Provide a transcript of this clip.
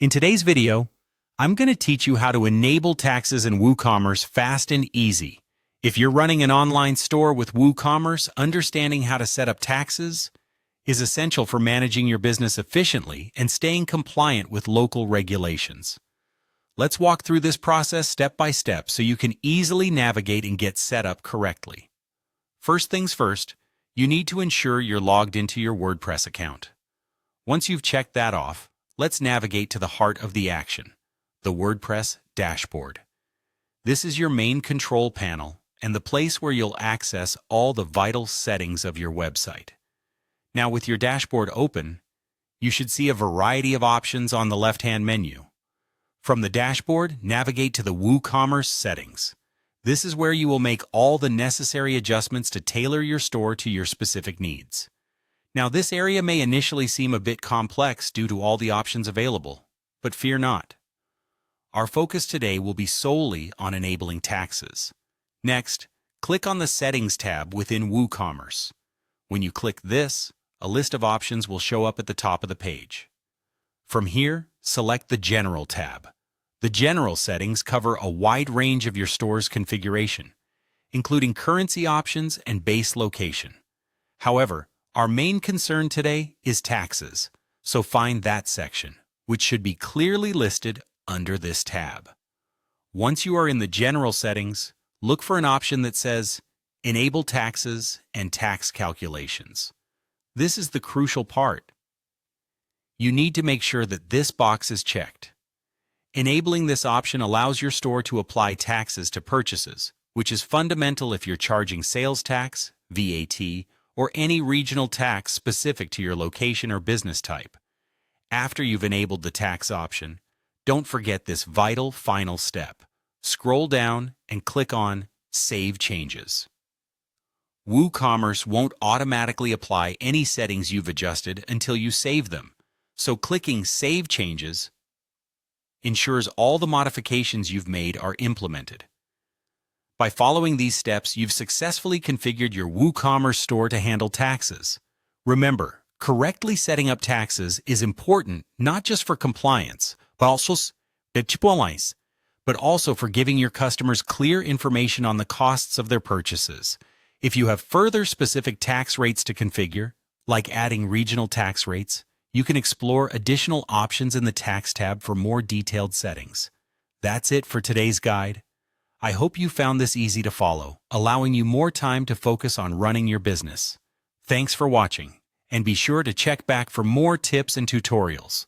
In today's video, I'm going to teach you how to enable taxes in WooCommerce fast and easy. If you're running an online store with WooCommerce, understanding how to set up taxes is essential for managing your business efficiently and staying compliant with local regulations. Let's walk through this process step by step so you can easily navigate and get set up correctly. First things first, you need to ensure you're logged into your WordPress account. Once you've checked that off, let's navigate to the heart of the action, the WordPress dashboard. This is your main control panel and the place where you'll access all the vital settings of your website. Now, with your dashboard open, you should see a variety of options on the left-hand menu. From the dashboard, navigate to the WooCommerce settings. This is where you will make all the necessary adjustments to tailor your store to your specific needs. Now, this area may initially seem a bit complex due to all the options available, but fear not. Our focus today will be solely on enabling taxes. Next, click on the Settings tab within WooCommerce. When you click this, a list of options will show up at the top of the page. From here, select the General tab. The General settings cover a wide range of your store's configuration, including currency options and base location. However, our main concern today is taxes, so find that section, which should be clearly listed under this tab. Once you are in the General settings, look for an option that says Enable Taxes and Tax Calculations. This is the crucial part. You need to make sure that this box is checked. Enabling this option allows your store to apply taxes to purchases, which is fundamental if you're charging sales tax, VAT, or any regional tax specific to your location or business type. After you've enabled the tax option, don't forget this vital final step. Scroll down and click on Save Changes. WooCommerce won't automatically apply any settings you've adjusted until you save them, so clicking Save Changes ensures all the modifications you've made are implemented. By following these steps, you've successfully configured your WooCommerce store to handle taxes. Remember, correctly setting up taxes is important not just for compliance, but also for giving your customers clear information on the costs of their purchases. If you have further specific tax rates to configure, like adding regional tax rates, you can explore additional options in the Tax tab for more detailed settings. That's it for today's guide. I hope you found this easy to follow, allowing you more time to focus on running your business. Thanks for watching, and be sure to check back for more tips and tutorials.